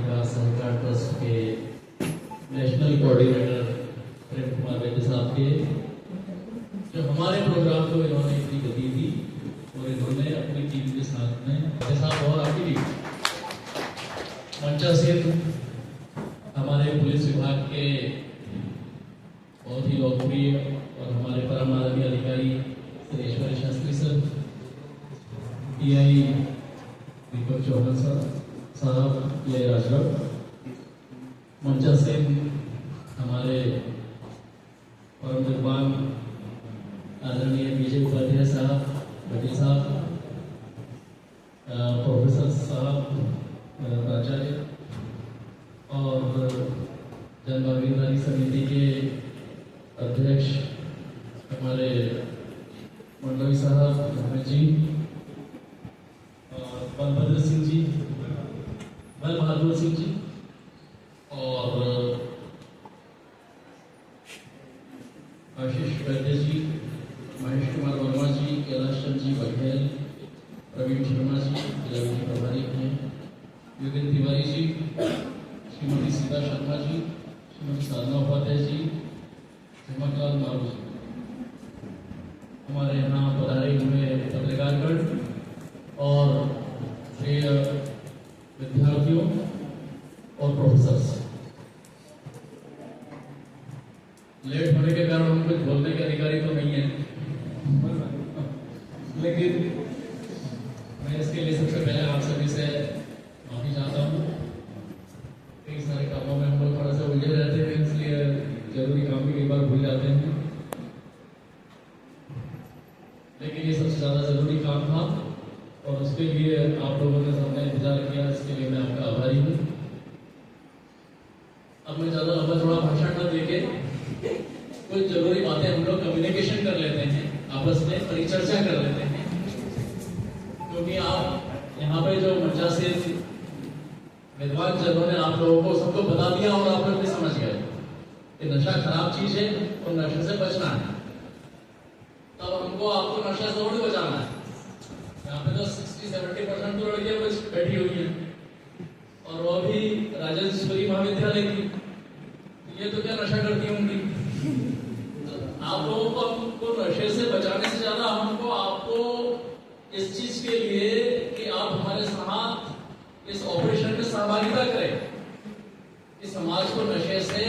विकास सहकार trust के national coordinator Prem Kumar वैद्य साहब के, जो हमारे प्रोग्राम को इन्होंने इतनी गति दी और इन्होंने अपनी टीम के साथ में वैद्य साहब और आपकी टीम मंचा सिंह, हमारे पुलिस विभाग के बहुत ही लोकप्रिय और हमारे परम आदरणीय अधिकारी श्री ऐश्वर्य शास्त्री सर, पीआई दीपक चौहान साहब, पीआई राजगढ़, मंचा सिंह, हमारे परम विद्वान आदरणीय विजय उपाध्याय साहब, पटेल साहब, प्रोफेसर साहब, प्राचार्य और जन भागीदारी समिति के अध्यक्ष हमारे मंडवी साहब, अहमद जी, बलभद्र सिंह जी, बल बहादुर सिंह जी और आशीष वैद्य जी, महेश कुमार वर्मा जी, कैलाश चंद जी बघेल, प्रवीण शर्मा जी, जिला विधि प्रभारी हैं, योगेंद्र तिवारी जी, श्रीमती सीता शर्मा जी, श्रीमती साधना उपाध्याय जी, हेमंतलाल मारू जी, हमारे यहाँ पधारे हुए पत्रकारगण और प्रिय विद्यार्थियों और प्रोफेसर्स। लेट होने के कारण हम कुछ बोलने के अधिकारी तो नहीं है, लेकिन मैं इसके लिए सबसे पहले आप सभी से माफी चाहता हूँ। कई सारे कामों में हम लोग थोड़ा सा उलझे रहते हैं, इसलिए जरूरी काम भी कई बार भूल जाते हैं, लेकिन ये सबसे ज्यादा जरूरी काम था और उसके लिए आप लोगों ने सामने इंतजार किया, इसके लिए मैं आपका आभारी हूँ। अब मैं ज्यादा लंबा थोड़ा भाषण न देके कुछ जरूरी बातें हम लोग कम्युनिकेशन कर लेते हैं, आपस में परिचर्चा कर लेते हैं, क्योंकि आप यहाँ पे जो मंचा से विद्वान जनों ने आप लोगों को सबको बता दिया और आप लोग भी समझ गए कि नशा खराब चीज है और नशे से बचना है। तब हमको आपको नशा से थोड़ी बचाना है। यहाँ पे तो 60-70% तो लड़कियां बैठी हुई हैं और वो भी राजेश्वरी महाविद्यालय की, ये तो क्या नशा करती होंगी। तो आप लोगों को हमको नशे से बचाने से ज्यादा हमको आपको इस चीज के लिए कि आप हमारे साथ इस ऑपरेशन में सहभागिता करें, इस समाज को नशे से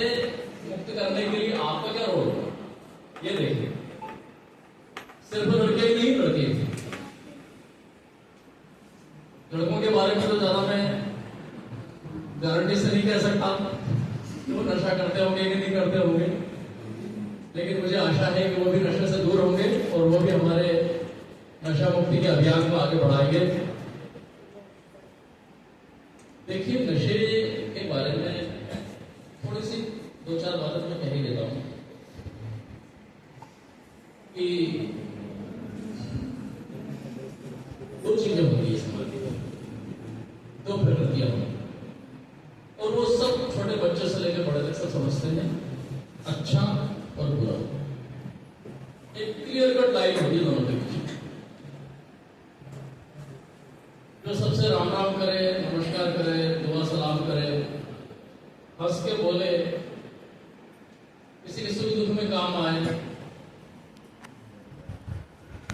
मुक्त करने के लिए आपका क्या रोल है, ये देखिए। सिर्फ लड़के ही नहीं, लड़के लड़कों के बारे में तो ज्यादा मैं गारंटी से नहीं कह सकता कि वो नशा करते होंगे कि नहीं करते होंगे, लेकिन मुझे आशा है कि वो भी नशे से दूर होंगे और वो भी हमारे नशा मुक्ति के अभियान को आगे बढ़ाएंगे। देखिए, नशे के बारे में थोड़ी सी 2-4 बातें मैं कह ही देता हूं कि 2 चीजें होती है समाज में, 2 प्रकृतियां होती और वो सब छोटे बच्चों से लेकर बड़े तक सब समझते हैं, अच्छा और बुरा। एक क्लियर कट लाइन होती है दोनों के बीच। जो सबसे राम राम करे, नमस्कार करे, दुआ सलाम करे, हंस के बोले, किसी के सुख दुख में काम आए,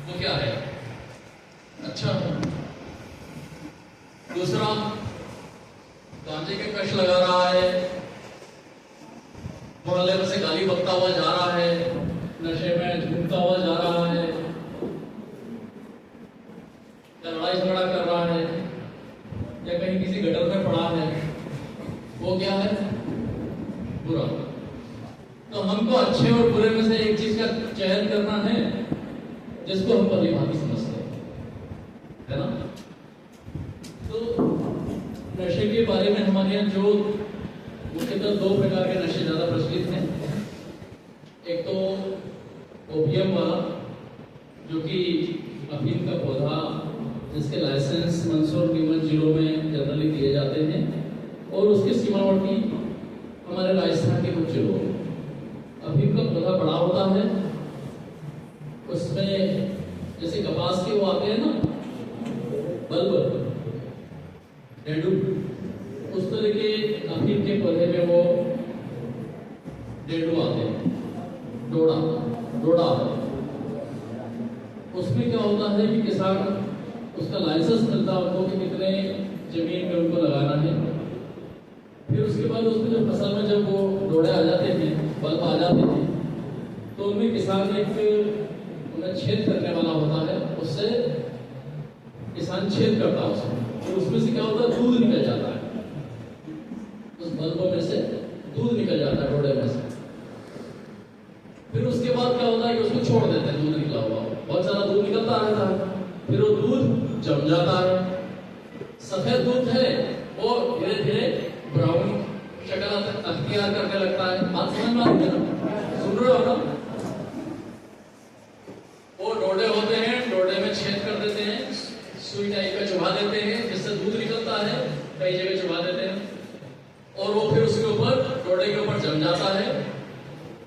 वो क्या है, अच्छा। दूसरा, गांजे के कश लगा रहा है, मोहल्ले में से गाली बकता हुआ जा रहा है, नशे में झूमता हुआ जा रहा है, या लड़ाई झगड़ा कर रहा है, या कहीं किसी गटर में पड़ा है, वो क्या है, बुरा। तो हमको अच्छे और बुरे में से एक चीज का चयन करना है जिसको हम भली-भांति समझते हैं, है ना। तो नशे के बारे में हमारे यहाँ जो मुख्यतः 2 प्रकार के नशे ज्यादा प्रचलित हैं। एक तो ओपियम वाला, जो कि अफीम का पौधा, जिसके लाइसेंस मंदसौर नीमच जिलों में जनरली दिए जाते हैं और उसके सीमावर्ती हमारे राजस्थान के कुछ जिलों में। अफीम का पौधा बड़ा होता है, उसमें जैसे कपास के वो आते हैं ना बल्ब, डेडू, उस तरह के अफीम के पौधे में वो डेडू आते हैं, डोडा। उसमें क्या होता है कि किसान उसका लाइसेंस मिलता है उनको कि कितने जमीन में उनको लगाना है। फिर उसके बाद उसमें जब फसल में जब वो डोड़े आ जाते थे, बल्ब आ जाते थे, तो उनमें किसान एक उन्हें छेद करने वाला होता है, उससे किसान छेद करता है उसमें, तो उसमें से क्या होता है, दूध निकल जाता है, उस बल्बों में से दूध निकल जाता है डोड़े में से। फिर उसके बाद क्या होता है कि उसको छोड़ देते हैं, दूध निकला हुआ बहुत सारा दूध निकलता रहता है, फिर वो दूध जम जाता है, सफेद दूध है वो धीरे धीरे ब्राउन शक्ल अख्तियार करने लगता है। बात समझ में आती है ना, सुन रहे हो ना? वो डोडे होते हैं, डोडे में छेद कर देते हैं, सुई टाइप का चुभा देते हैं, जिससे दूध निकलता है, कई जगह चुभा देते हैं, और वो फिर उसके ऊपर डोडे के ऊपर जम जाता है,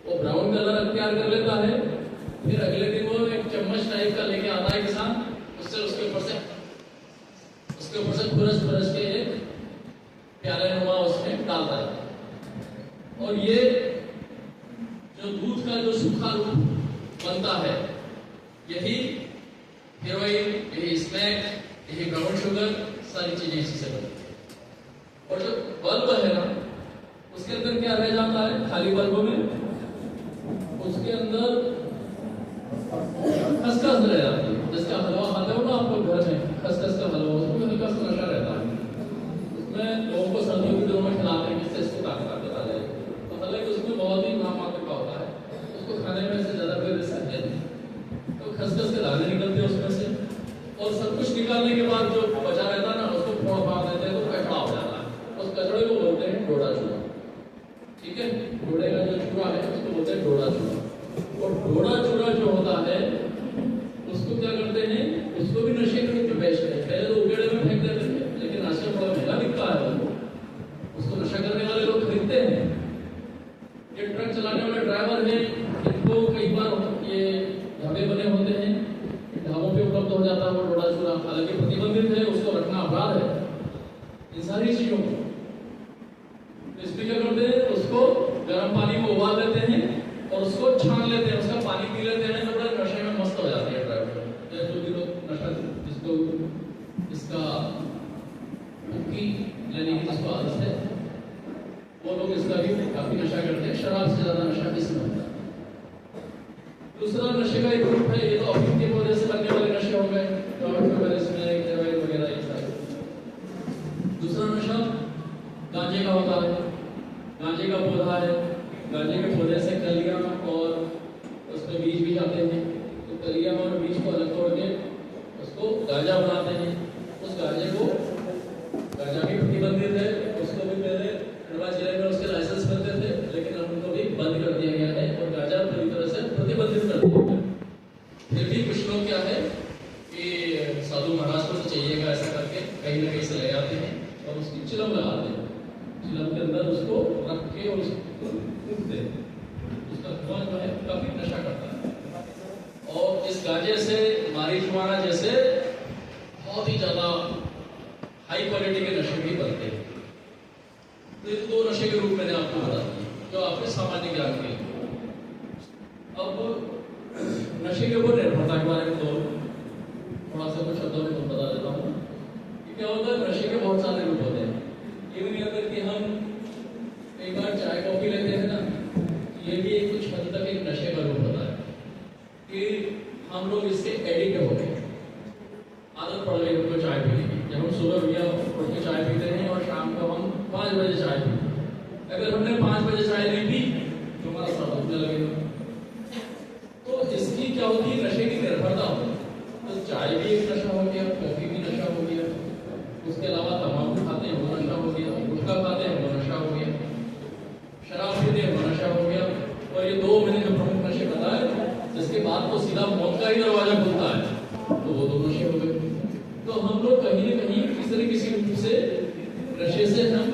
वो ब्राउन कलर अख्तियार कर लेता है। फिर अगले दिन वो एक चम्मच टाइप का लेके आता है किसान, उससे उसके ऊपर से खुरस के एक प्याले नुमा उसमें डालता है। और ये जो दूध का जो सूखा रूप बनता है, यही हेरोइन, यही स्मैक, यही ब्राउन शुगर, सारी चीजें इसी से बनती है। और जो बल्ब है ना, उसके अंदर क्या रह जाता है, खाली बल्ब में उसके अंदर खसखस रह जाती है। जिसका हलवा खाते हो ना आप लोग घर में, खसखस का हलवा, उसमें हल्का सा नशा रहता है, उसमें लोगों को सर्दियों के दिनों में खिलाते हैं जिससे इसको ताकत आ जाए। तो हालांकि उसमें बहुत ही नामात्र का होता है, उसको खाने में से ज्यादा कोई रिस्क है नहीं। तो खसखस के दाने निकलते हैं उसमें से, और सब कुछ निकालने के बाद जो बचा रहता है ना, उसको फोड़ फाड़ देते हैं, तो कचड़ा हो जाता है। उस कचड़े को बोलते हैं डोडा चूड़ा। ठीक है, डोडे का जो चूड़ा है उसको बोलते हैं डोडा चूड़ा। और डोडा चूड़ा जो होता है उसको क्या करते हैं, उसको भी नशे के रूप में बेचते हैं। पहले तो उगेड़े में फेंक देते थे, लेकिन आजकल बड़ा महंगा बिकता है, उसको नशा करने वाले लोग खरीदते हैं। ये ट्रक चलाने वाले ड्राइवर हैं, इनको कई बार ये ढाबे बने होते हैं, ढाबों पे उपलब्ध हो जाता है वो डोडा चूड़ा। हालांकि प्रतिबंधित है, उसको रखना अपराध है, इन सारी चीजों को। इसमें क्या करते हैं, उसको गर्म पानी में उबाल देते हैं और उसको छान लेते हैं, उसका पानी पी लेते हैं, तो बड़ा नशे में मस्त हो जाते हैं ड्राइवर। जो भी लोग नशा, जिसको इसका हुक्की लेने की जिसको आदत है, वो लोग इसका भी काफी नशा करते हैं। शराब से ज्यादा नशा इसमें होता है। दूसरा नशे का एक ग्रुप है, ये तो अफीम के पौधे से बनने वाले नशे हो गए, वगैरह ये सारे। दूसरा नशा गांजे का होता है। गांजे का पौधा है, गांजे के पौधे से कलियां और उसमें बीज भी जाते हैं, तो कलियां और बीज को अलग तोड़ के उसको गांजा बनाते हैं। उस गांजे को, गांजा भी प्रतिबंधित है, उसको भी पहले खंडवा जिले में उसके लाइसेंस मिलते थे, लेकिन अब उनको भी बंद कर दिया गया है और गांजा पूरी तरह से प्रतिबंधित कर दिया गया। फिर भी कुछ लोग क्या है कि साधु महाराज को तो चाहिएगा ऐसा करके कहीं ना कहीं से ले आते हैं और उसकी चिलम लगाते हैं, चिलम के अंदर उसको रख के और उसको फूंकते हैं। उसका धुआं जो है काफी नशा करता है। और इस गांजे से मारिजुआना जैसे बहुत ही ज्यादा हाई क्वालिटी के नशे भी बनते हैं। तो ये दो नशे के रूप मैंने आपको बता दिए जो आपके सामान्य ज्ञान के लिए। अब नशे के ऊपर निर्भरता के बारे में तो थोड़ा सा कुछ शब्दों में तुम बता देता हूँ कि क्या होता है। नशे के बहुत सारे रूप होते हैं। ये भी नहीं होता कि हम कई बार चाय कॉफी लेते हैं ना, ये भी कुछ हद तक एक नशे का रूप होता है कि हम लोग इसके एडिक्ट हो गए, आदत पड़ गई हमको चाय पीने की। जब हम सुबह भैया उठ के चाय पीते हैं और शाम को हम 5 बजे चाय पीते हैं, अगर हमने 5 बजे चाय नहीं पी तो हमारा सर दुखने लगेगा। तो इसकी क्या होती है, नशे की निर्भरता होती है। तो चाय भी एक नशा हो गया, कॉफी भी नशा हो गया, उसके अलावा तंबाकू खाते हैं वो नशा हो गया, गुटखा खाते हैं वो नशा हो गया, शराब पीते हैं वो नशा हो गया। और ये 2 मैंने जो प्रमुख नशे बताए, जिसके बाद तो सीधा मौत का ही दरवाजा खुलता है, तो वो 2 नशे हो गए। तो हम लोग कहीं न कहीं किसी न किसी रूप से नशे से हम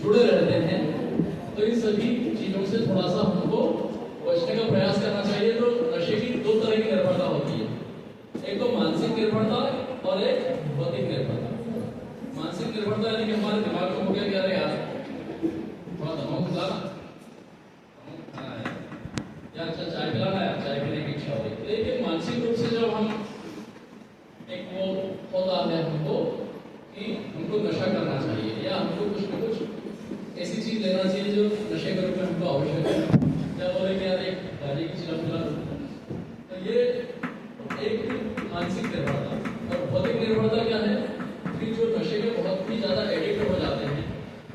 जुड़े रहते हैं। तो इन सभी चीजों से थोड़ा सा हमको बचने का प्रयास करना चाहिए। तो नशे की 2 तरह की निर्भरता होती है, एक तो मानसिक निर्भरता और एक भौतिक निर्भरता। मानसिक निर्भरता यानी कि हमारे दिमाग में हो गया कि या हमको कुछ न कुछ ऐसी चीज लेना चाहिए जो नशे के रूप में हमको आवश्यक है। क्या बोले कि यार एक गाड़ी की चिलम चला, तो ये एक मानसिक निर्भरता। और भौतिक निर्भरता क्या है कि जो नशे के बहुत ही ज्यादा एडिक्ट हो जाते हैं,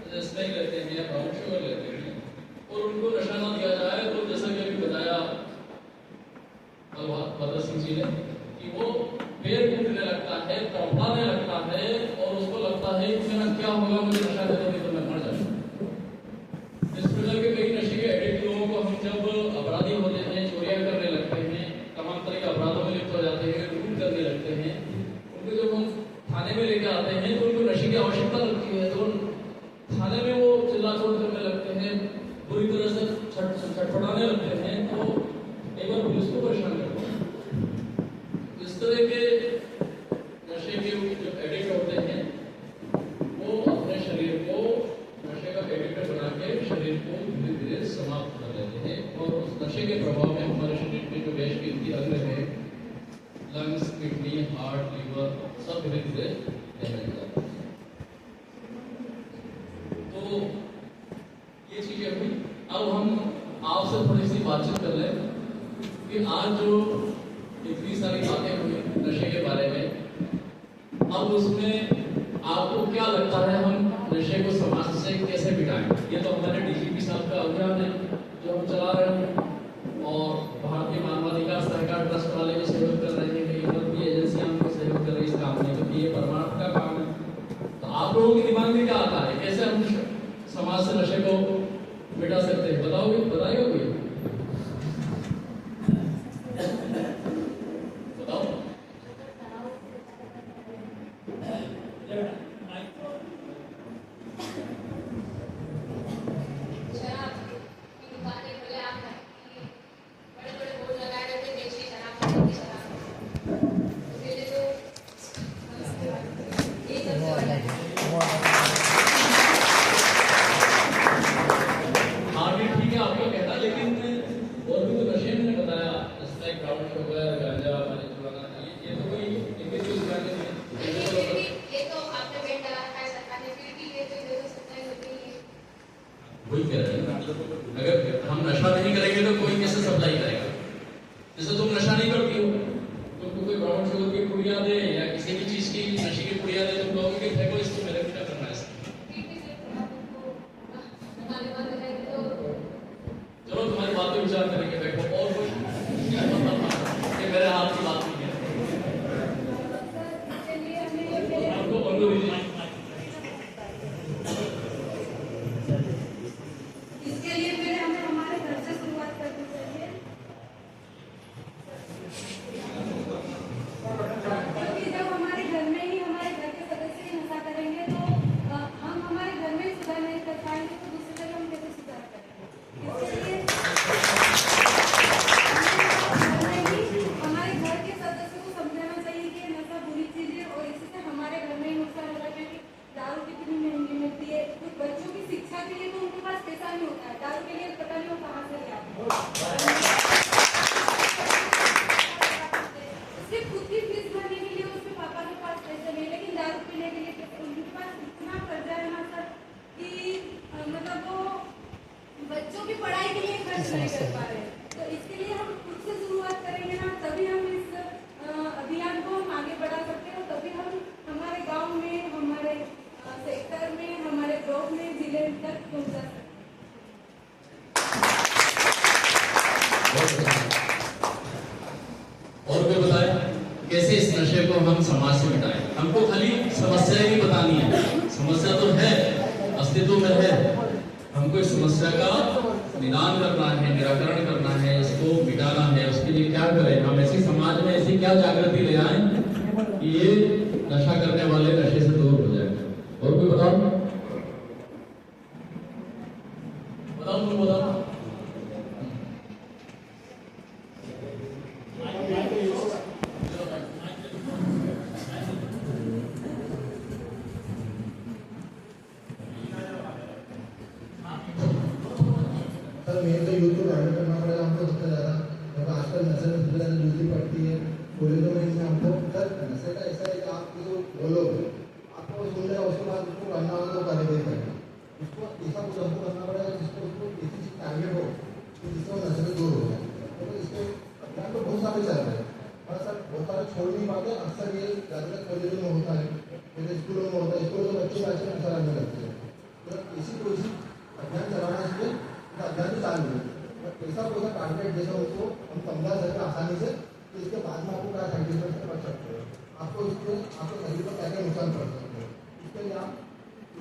जैसे स्मैक लेते हैं या ब्राउन शुगर लेते हैं, और उनको नशा ना दिया जाए तो जैसा कि अभी बताया भगत सिंह जी ने कि वो पैर टूटने लगता है, तड़पाने लगता है, और उसको लगता है कि मेरा क्या होगा, मुझे नशा दे दोगे तो मैं मर जाऊंगा। इस प्रकार के कई नशे के एडिक्ट लोगों को हम जब अपराधी होते हैं, चोरियां करने लगते हैं, तमाम तरह के अपराधों में लिप्त हो जाते हैं, लूट करने लगते हैं, उनको जब हम थाने में लेकर आते हैं तो उनको नशे की आवश्यकता लगती है, तो थाने में वो चिल्ला चोट करने लगते हैं, पूरी तरह से छटपटाने लगते हैं, तो एक बार पुलिस को परेशान करते हैं। इस तरह के नशे के जो एडिक्ट होते हैं वो अपने शरीर को नशे का एडिक्ट बना के शरीर को धीरे धीरे समाप्त कर देते हैं, और उस नशे के प्रभाव में हमारे शरीर में जो बेश कीमती अंग है, लंग्स, किडनी, हार्ट, लीवर, सब धीरे धीरे डैमेज हो जाते हैं। तो ये चीजें हुई। अब हम आपसे थोड़ी सी बातचीत कर लें कि आज जो इतनी सारी बातें हुई नशे के बारे में, अब उसमें आपको क्या लगता है हम नशे को समाज से कैसे मिटाएं? ये तो हमारे डीजीपी साहब का अभियान है जो हम चला रहे हैं, और भारतीय मानवाधिकार सहकार ट्रस्ट वाले भी सहयोग कर रहे हैं, कई और भी एजेंसियां हमको सहयोग कर रही है इस काम में, क्योंकि ये परमाणु का काम है। तो आप लोगों के दिमाग में क्या आता है, कैसे हम समाज से नशे को मिटा सकते हैं? बताओगे, बताएगा कोई? बताओ। वही कह रहे हैं, अगर हम नशा नहीं करेंगे तो कोई कैसे सप्लाई करेगा? जैसे तुम नशा नहीं करती हो, तुमको कोई ब्राउन शुगर की पुड़िया दे या किसी भी चीज की नशे की पुड़िया दे, तुम कहोगे कि देखो इसको मेरे क्या करना है। चलो तुम्हारी बात पे विचार करेंगे, बैठो। और कुछ मेरे हाथ की बात नहीं है, आपको बंद दीजिए। तो इसके लिए हम खुद से शुरुआत करेंगे ना, तभी हम इस अभियान को हम आगे बढ़ा सकते हैं, और तभी हम हमारे गांव में, हमारे सेक्टर में, हमारे ब्लॉक में, जिले तक पहुंचा सकते हैं। और भी बताएं कैसे इस नशे को हम समाज से मिटाएं? हमको खाली समस्याएं नहीं बतानी है, समस्या तो है, अस्तित्व में है, हमको इस समस्या का निदान करना है, निराकरण करना है, इसको मिटाना है। उसके लिए क्या करें हम? ऐसी समाज में ऐसी क्या जागृति ले आए कि ये नशा करने वाले नशे से दूर हो जाए? और कोई बताओ, बताओ, तुम बताओ। मेन तो यूथ को जागरूक करना पड़ेगा हमको सबसे ज़्यादा, क्योंकि आजकल नशे में सबसे ज़्यादा यूथ ही पड़ती है। कॉलेजों में इसमें हमको सर नशे का ऐसा है कि आप किसी को बोलो, आपको सुन लेगा, उसके बाद उसको करना होगा तो करेगा। उसको ऐसा कुछ हमको करना पड़ेगा जिसको उसको ऐसी चीज टारगेट हो कि जिससे वो नशे से दूर हो जाए। तो इसके अभियान तो बहुत सारे चल रहे हैं और सर बहुत सारे छोड़ नहीं पाते। अक्सर ये ज़्यादातर कॉलेजों में होता है, जैसे स्कूलों में होता है, स्कूलों में बच्चे नशा करने लगते हैं। तो इसी को इसी अभियान चलाना चाहिए। अभियान तो चालू है, ऐसा कोई सा टारगेट जैसा उसको हम समझा सकें आसानी से, तो इसके बाद में आपको क्या साइड इफेक्ट से बच सकते हो, आपको इसके आपको शरीर पर क्या क्या नुकसान पड़ सकते हैं।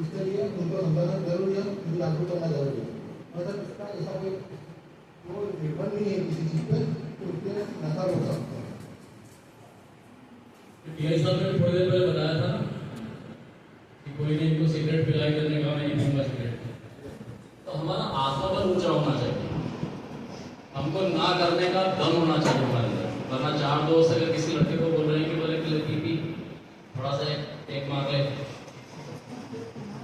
इसके लिए उनको समझाना जरूरी है, उनको जागरूक करना जरूरी है। मतलब इसका ऐसा कोई वो निर्भर नहीं है किसी चीज़ पे, तो उसके नशा रोक सकते हैं। टीआई साहब ने थोड़ी देर पहले बताया था कि कोई ने इनको सिगरेट पिलाई करने का, मैं नहीं पीऊंगा सिगरेट। तो हमारा आत्मबल ऊंचा होना चाहिए, हमको ना करने का दम होना चाहिए हमारे अंदर। वरना चार दोस्त अगर किसी लड़के को बोल रहे हैं कि बोले कि लड़की पी थोड़ा सा एक मार ले,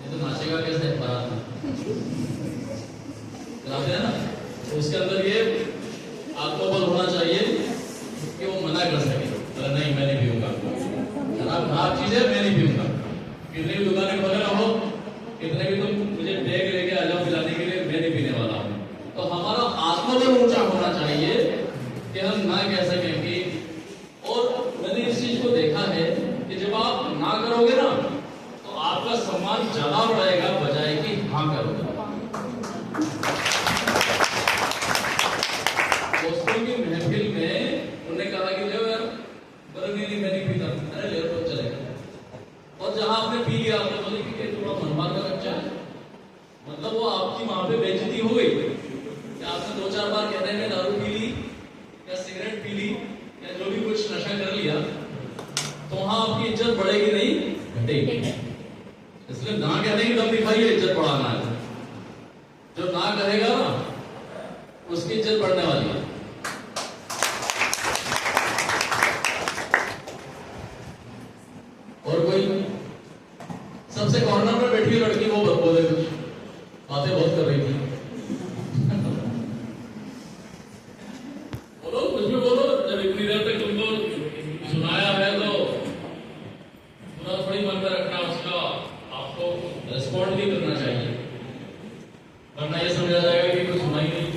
ये तो नाचेगा कैसे बारात में, चलाते हैं ना। तो उसके अंदर ये आत्मबल होना चाहिए कि वो मना कर सके, अरे नहीं मैं नहीं पीऊंगा, खराब चीज है मैं नहीं पीऊंगा। कितने भी दुकानें खोले रहो, कितने भी तुम मुझे बैग लेके आ जाओ पिलाने के लिए, मैं नहीं पीने वाला हूँ। तो हमारा आत्मबल ऊंचा होना चाहिए कि हम ना कह सकें कि, और मैंने इस चीज को देखा है कि जब आप ना करोगे ना तो आपका सम्मान ज्यादा बढ़ेगा बजाय कि हाँ करोगे। दोस्तों की महफिल में उन्होंने कहा कि जो यार बोले नहीं मैं नहीं पीता, अरे ले तो चलेगा। और जहां आपने पी लिया आपने बोले कि थोड़ा मनमार का बच्चा है, मतलब वो आपकी वहां पे बेइज्जती हो गई कि आपने 2-4 बार कहने में दारू पी ली या सिगरेट पी ली या जो भी कुछ नशा कर लिया, तो वहां आपकी इज्जत बढ़ेगी नहीं घटेगी। इसलिए ना कहने की दम दिखाइए, इज्जत बढ़ाना है। जो ना कहेगा ना उसकी इज्जत बढ़ने वाली है। और कोई सबसे कॉर्नर में बैठी हुई लड़की वो बोले कुछ बातें बहुत कर रही थी, बोलो कुछ भी बोलो। जब इतनी देर तक तुमको सुनाया है तो पूरा थोड़ी मन में रखना, उसका आपको रिस्पॉन्ड भी करना चाहिए, वरना ये समझा जाएगा कि कुछ सुना ही नहीं।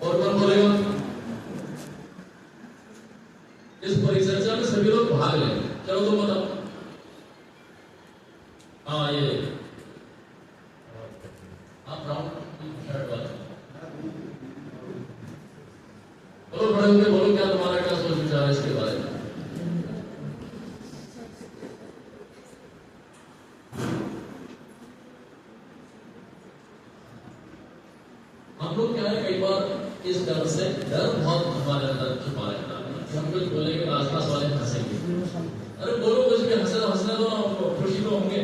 और कौन बोलेगा? इस परिचर्चा में सभी लोग भाग लें। चलो तुम बताओ। हाँ ये आप ब्राउन शर्ट वाले बोलो, बड़े होके बोलो, क्या तुम्हारा क्या सोच विचार है इसके बारे में? हम लोग क्या है कई बार इस डर से, डर बहुत हमारे अंदर छुपा रहता है कि हम कुछ बोलेंगे तो आसपास वाले हंसेंगे। अरे बोलो कुछ भी, हंसने दो ना उनको, खुशी तो होंगे।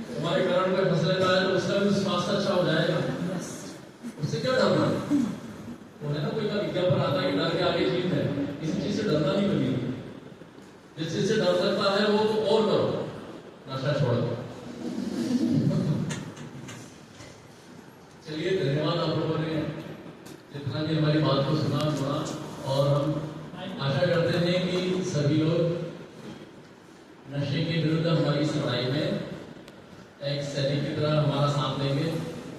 तुम्हारे कारण कोई हंस लेता है तो उसका भी स्वास्थ्य अच्छा हो जाएगा, उससे क्या डरना? वो है ना कोई का विज्ञापन आता है कि डर के आगे जीत है, किसी चीज से डरना नहीं कभी। जिस चीज से डर सकता है वो तो और करो, नशा छोड़ दो। चलिए धन्यवाद आप लोगों ने जितना भी हमारी बात को सुना, और हम आशा करते हैं कि सभी लोग नशे के विरुद्ध हमारी इस लड़ाई में एक सैनिक की तरह हमारा साथ देंगे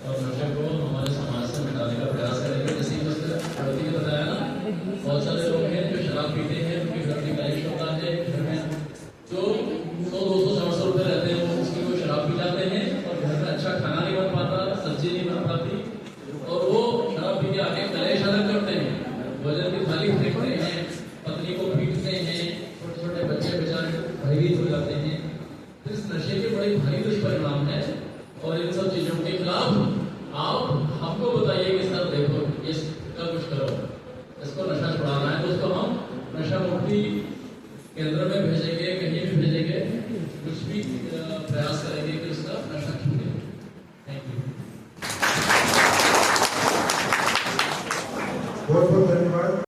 और नशे को हमारे समाज से मिटाने का प्रयास करेंगे। जैसे लड़की ने बताया ना, बहुत सारे लोग हैं जो शराब पीते हैं, उनके घर में कलेश होता है, घर में जो 100-200-400 रुपए रहते हैं वो उसकी वो शराब पी जाते हैं और घर में अच्छा खाना नहीं बन पाता, सब्जी नहीं बन पाती, और वो शराब पी के आके कलेश अलग करते हैं, भोजन की थाली फेंकते हैं, पत्नी को पीटते हैं, छोटे छोटे बच्चे बेचारे भयभीत हो जाते हैं। तो इस नशे के बड़े भारी दुष्परिणाम है, और इन सब चीजों के खिलाफ आप हमको बताइए कि सर देखो इसका कुछ करो, इसको नशा छुड़ाना है तो उसको हम नशा मुक्ति केंद्र में भेजेंगे, कहीं भी भेजेंगे, कुछ भी प्रयास करेंगे कि